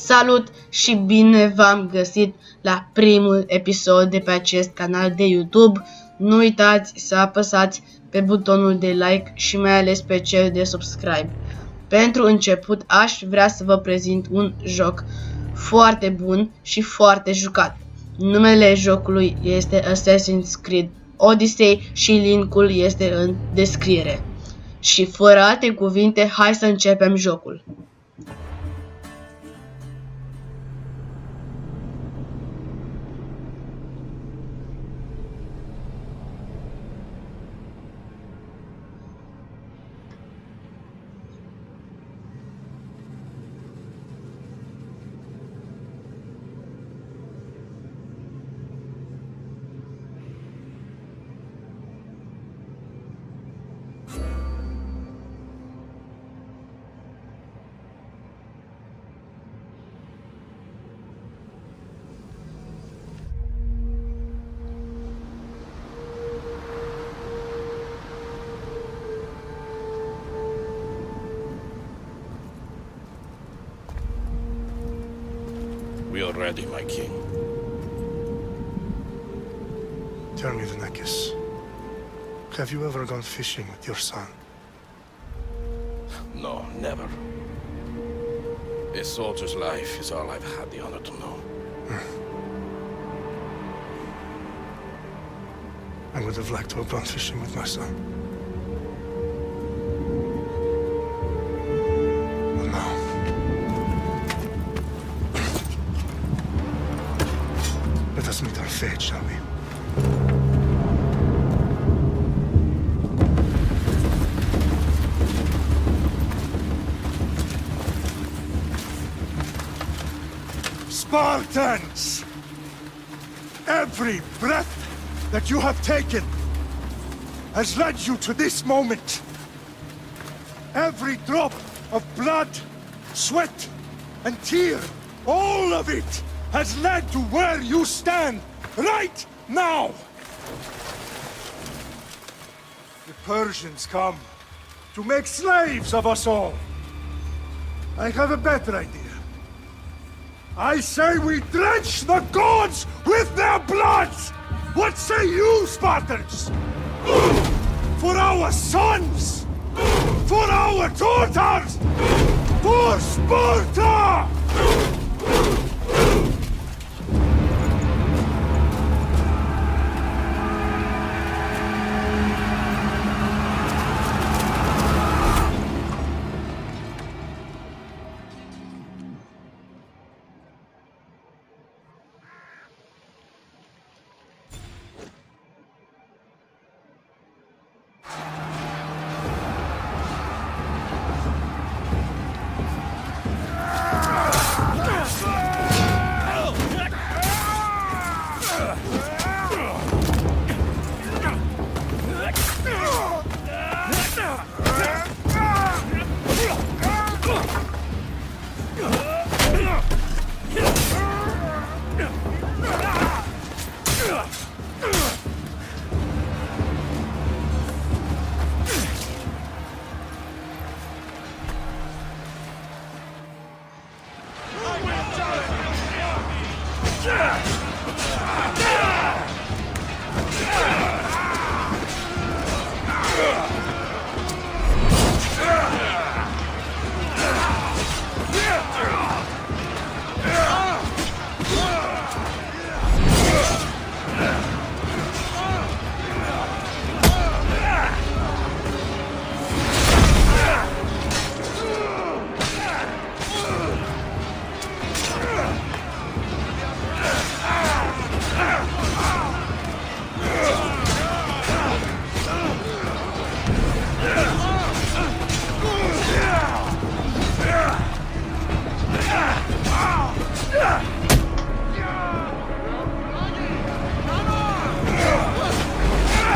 Salut și bine v-am găsit la primul episod de pe acest canal de YouTube. Nu uitați să apăsați pe butonul de like și mai ales pe cel de subscribe. Pentru început aș vrea să vă prezint un joc foarte bun și foarte jucat. Numele jocului este Assassin's Creed Odyssey și linkul este în descriere. Și fără alte cuvinte, hai să începem jocul. We are ready, my king. Tell me, Leonidas, have you ever gone fishing with your son? No, never. A soldier's life is all I've had the honor to know. I would have liked to have gone fishing with my son. But no. Let us meet our fate, shall we? Spartans! Every breath that you have taken has led you to this moment. Every drop of blood, sweat, and tear, all of it has led to where you stand right now. The Persians come to make slaves of us all. I have a better idea. I say we drench the gods with their blood! What say you, Spartans? For our sons! For our daughters! For Sparta!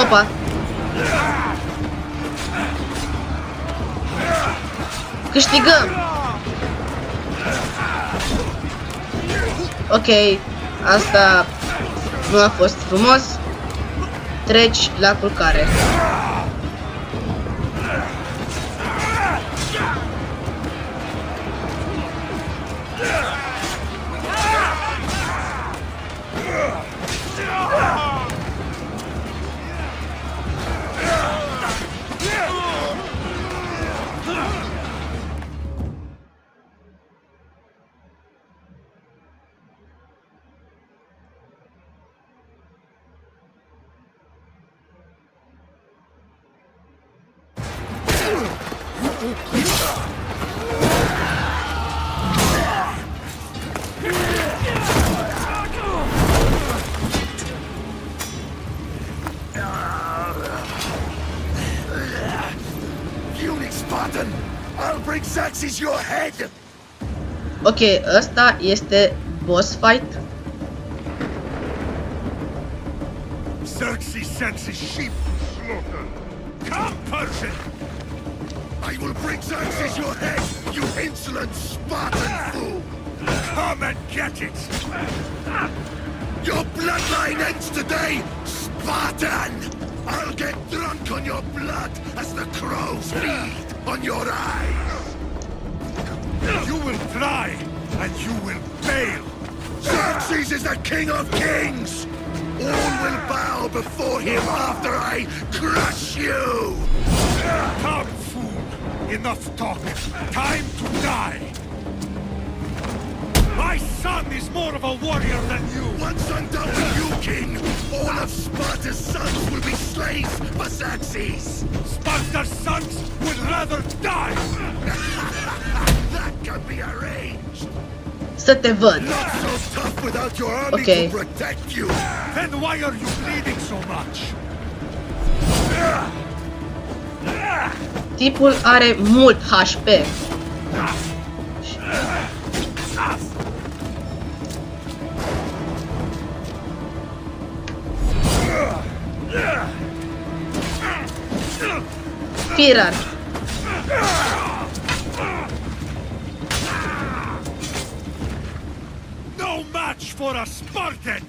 Opa! Câștigăm! Ok, asta nu a fost frumos. Treci la culcare. Unique Spartan! I'll bring Xerxes your head! Ok, ăsta este boss fight. Xerxes sends his sheep to slaughter. Come, Persian! I will bring Xerxes your head, you insolent Spartan fool! Come and get it! Your bloodline ends today, Spartan! I'll get drunk on your blood as the crows feed on your eyes! You will try, and you will fail! Xerxes is the king of kings! All will bow before him after I crush you! Come, fool! Enough talk! Time to die! My son is more of a warrior than you! Once I'm done with you, king, all of Sparta's sons will be slaves for Xerxes! Sparta's sons would rather die! That can be arranged! Să te văd. Not so tough without your army Okay. to protect you! Then why are you bleeding so much? Tipul are mult HP. Firar. No match for a Spartan!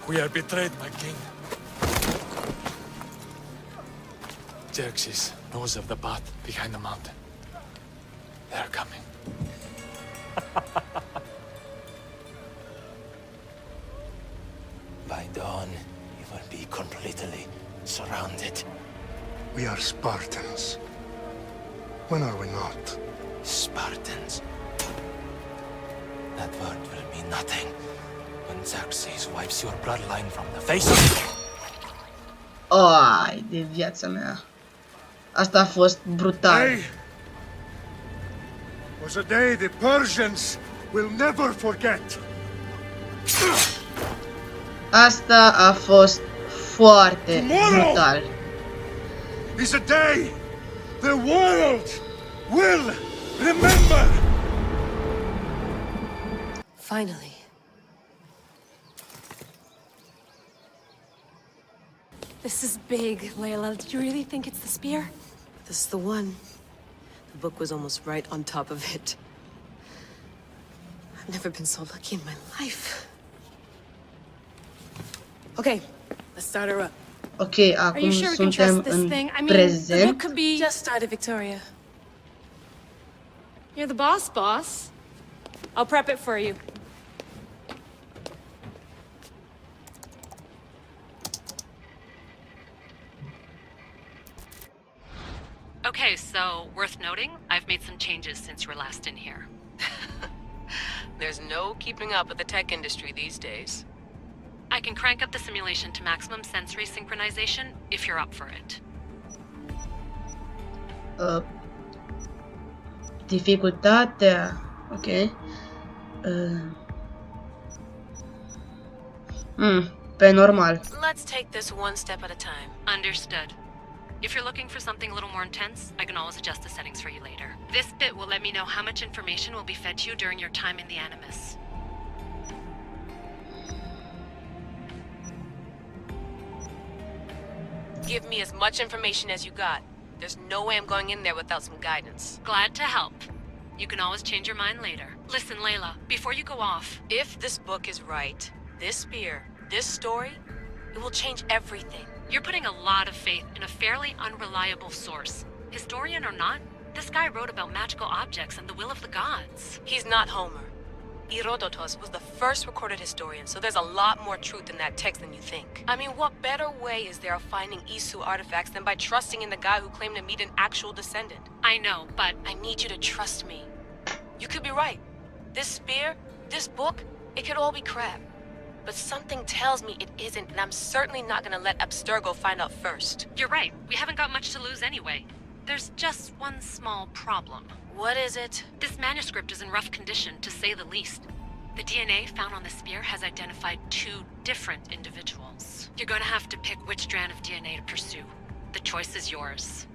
We are betrayed, my king. Xerxes knows of the path behind the mountain. They're coming. By dawn, you will be completely surrounded. We are Spartans. When are we not? Spartans. That word will mean nothing when Xerxes wipes your bloodline from the face of the... Ai, de viața mea. Asta a fost brutal. Day was a day the Persians will never forget. Asta a fost foarte brutal. Is a day the world will remember. Finally. This is big, Layla. Do you really think it's the spear? This is the one. The book was almost right on top of it. I've never been so lucky in my life. Okay, let's start her up. Ok, Are acum you sure we can suntem trust this în thing? I mean, the book prezent. could be... Just started, Victoria. You're the boss. I'll prep it for you. Okay, so worth noting, I've made some changes since you were last in here. There's no keeping up with the tech industry these days. I can crank up the simulation to maximum sensory synchronization if you're up for it. Dificultatea. Ok. Pe normal. Let's take this one step at a time. Understood. If you're looking for something a little more intense, I can always adjust the settings for you later. This bit will let me know how much information will be fed to you during your time in the Animus. Give me as much information as you got. There's no way I'm going in there without some guidance. Glad to help. You can always change your mind later. Listen, Layla, before you go off... If this book is right, this spear, this story, it will change everything. You're putting a lot of faith in a fairly unreliable source. Historian or not, this guy wrote about magical objects and the will of the gods. He's not Homer. Herodotus was the first recorded historian, so there's a lot more truth in that text than you think. I mean, what better way is there of finding Isu artifacts than by trusting in the guy who claimed to meet an actual descendant? I know, but... I need you to trust me. You could be right. This spear, this book, it could all be crap. But something tells me it isn't, and I'm certainly not gonna let Abstergo find out first. You're right. We haven't got much to lose anyway. There's just one small problem. What is it? This manuscript is in rough condition, to say the least. The DNA found on the spear has identified 2 different individuals. You're gonna have to pick which strand of DNA to pursue. The choice is yours.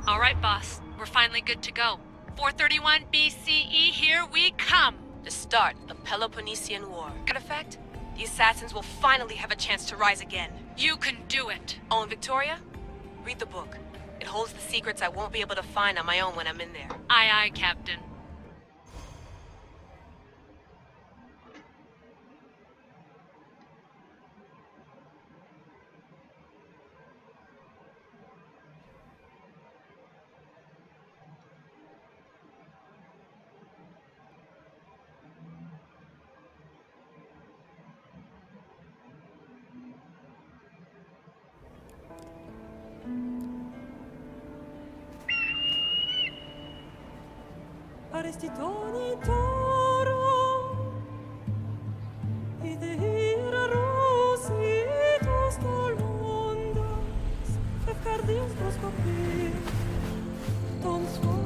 All right, boss. We're finally good to go. 431 BCE, here we come! The start of the Peloponnesian War. Matter of fact, the assassins will finally have a chance to rise again. You can do it! Oh, and Victoria? Read the book. It holds the secrets I won't be able to find on my own when I'm in there. Aye, aye, Captain. Arestitoni toro, idehira rositos tolondas, efcardios proskopir, ton svon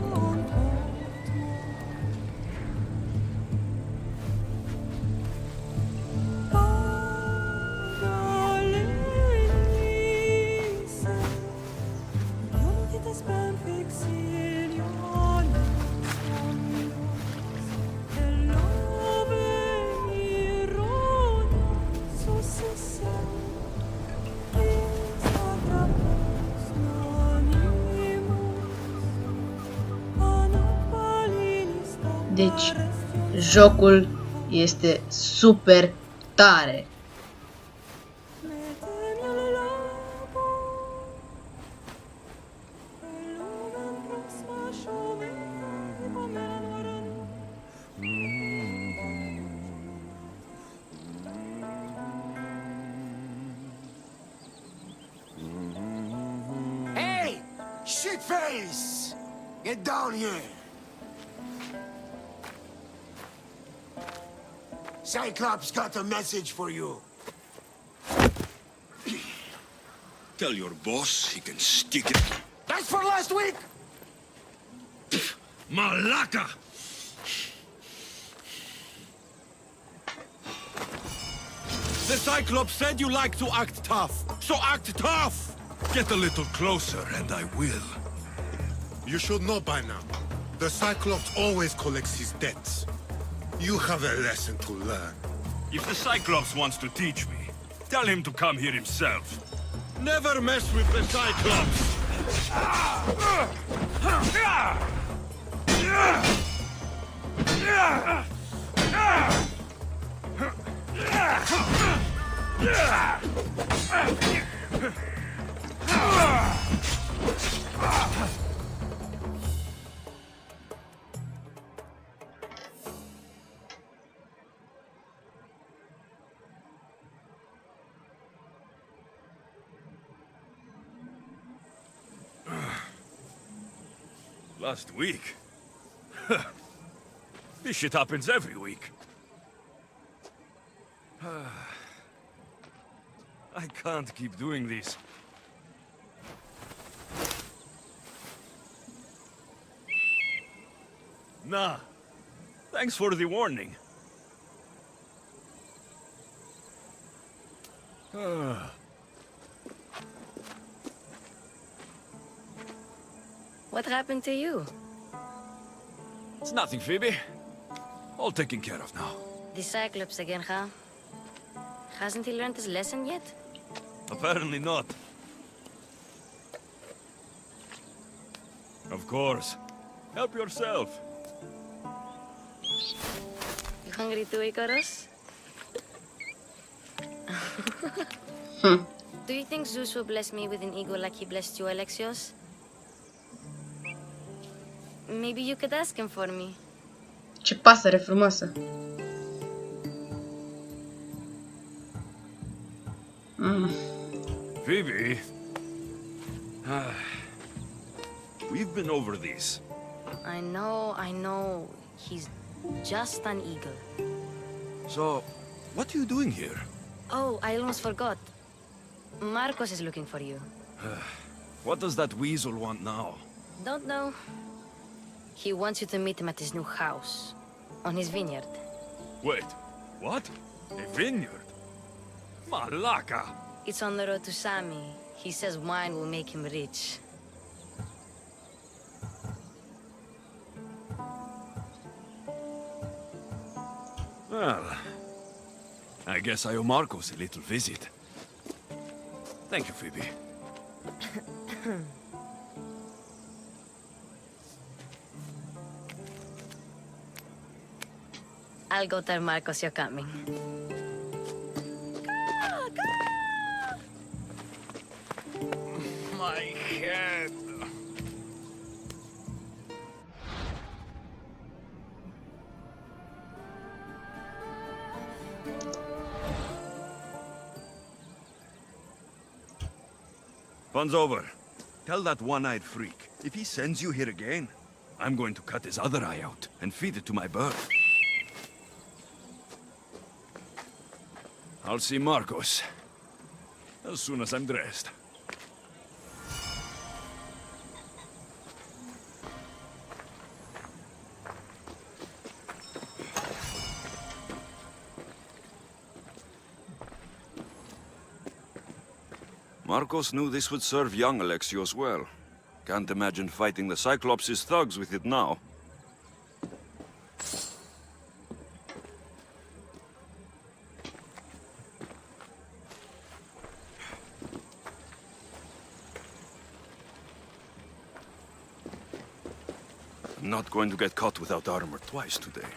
Deci, jocul este super tare. Hey! Shitface! Get down here! Cyclops got a message for you. Tell your boss he can stick it. That's for last week! Malaka! The Cyclops said you like to act tough, so act tough! Get a little closer and I will. You should know by now. The Cyclops always collects his debts. You have a lesson to learn. If the Cyclops wants to teach me, tell him to come here himself. Never mess with the Cyclops! Last week? This shit happens every week. I can't keep doing this. Nah. Thanks for the warning. What happened to you? It's nothing, Phoebe. All taken care of now. The Cyclops again, huh? Hasn't he learned his lesson yet? Apparently not. Of course. Help yourself. You hungry too, Icarus? Do you think Zeus will bless me with an ego like he blessed you, Alexios? Maybe you could ask him for me. Ce pasăre frumoasă. Phoebe? We've been over this. I know. He's just an eagle. So, what are you doing here? Oh, I almost forgot. Marcos is looking for you. What does that weasel want now? Don't know. He wants you to meet him at his new house. On his vineyard. Wait, what? A vineyard? Malaka! It's on the road to Sami. He says wine will make him rich. Well, I guess I owe Marcos a little visit. Thank you, Phoebe. I'll go tell Marcos you're coming. My head. Fun's over. Tell that one-eyed freak, if he sends you here again, I'm going to cut his other eye out and feed it to my bird. I'll see Marcos as soon as I'm dressed. Marcos knew this would serve young Alexios well. Can't imagine fighting the Cyclops' thugs with it now. I'm not going to get caught without armor twice today.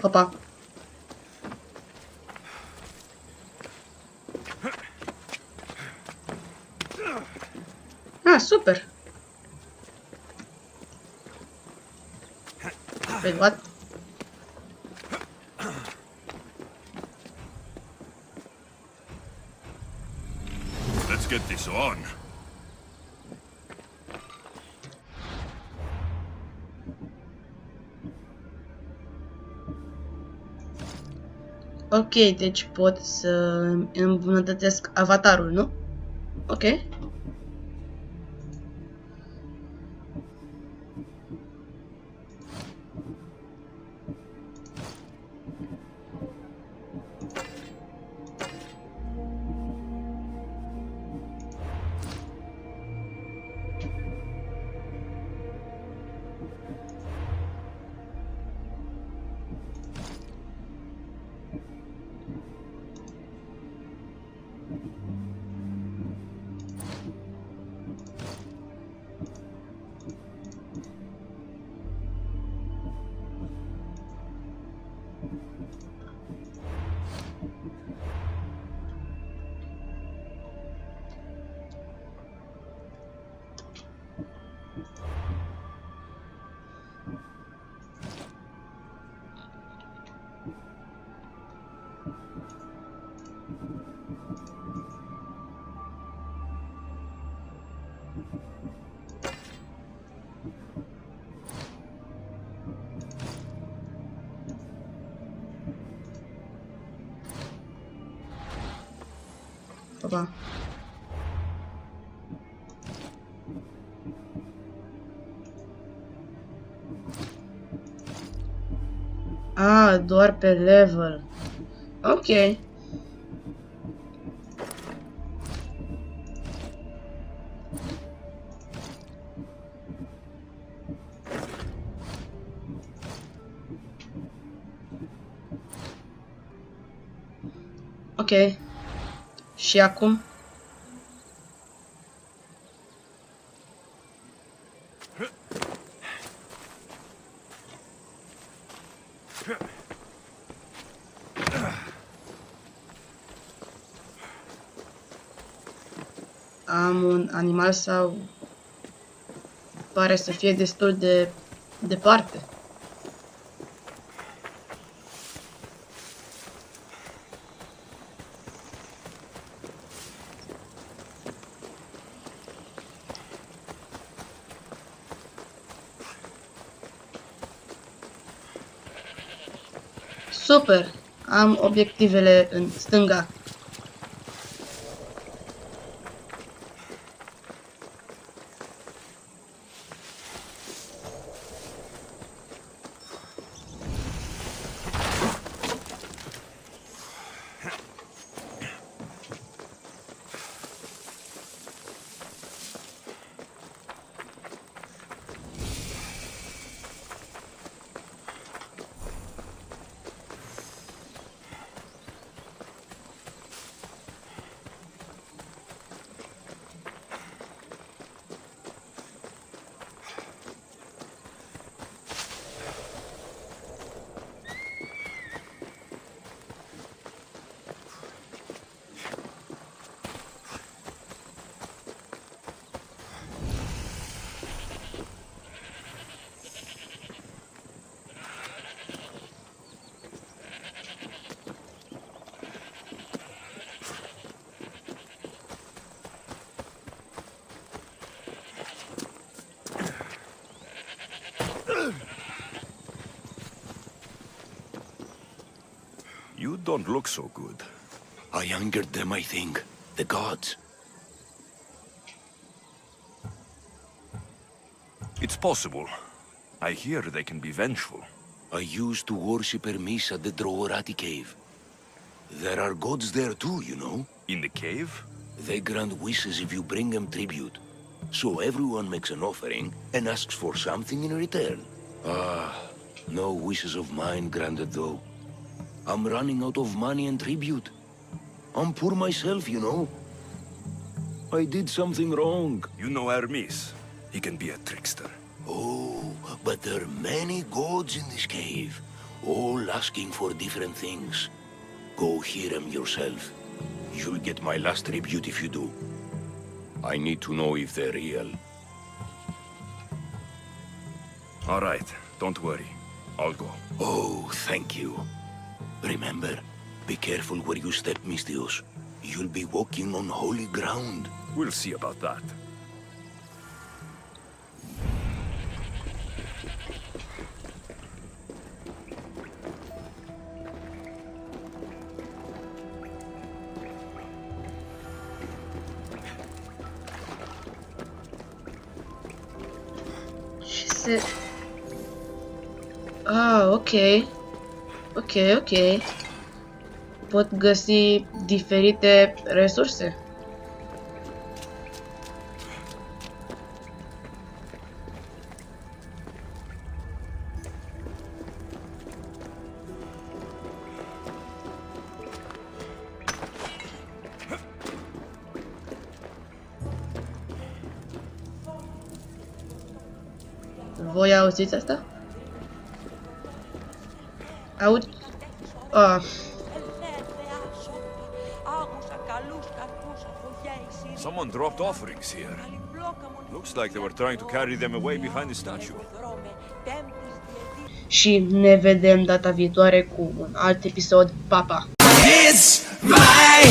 Opa. Ah, super. Wait, what? Let's get this on. Ok, deci pot să îmbunătățesc avatarul, nu? Ok. Opa. Ah, doar pe level. Ok. Ok. Și acum? Am un animal sau... Pare să fie destul de departe. Super! Am obiectivele în stânga. You don't look so good. I angered them, I think. The gods. It's possible. I hear they can be vengeful. I used to worship Hermes at the Droorati cave. There are gods there too, you know. In the cave? They grant wishes if you bring them tribute. So everyone makes an offering and asks for something in return. Ah, no wishes of mine granted though. I'm running out of money and tribute. I'm poor myself, you know. I did something wrong. You know Hermes. He can be a trickster. Oh, but there are many gods in this cave, all asking for different things. Go hear them yourself. You'll get my last tribute if you do. I need to know if they're real. All right, don't worry. I'll go. Oh, thank you. Remember, be careful where you step, Mistios. You'll be walking on holy ground. We'll see about that. Și se... Ah, ok. Ok. Pot găsi diferite resurse. Voi auziți asta? Aud... Ah. Someone dropped offerings here. Looks like they were trying to carry them away behind the statue. Și ne vedem data viitoare cu un alt episod. Pa, pa! It's my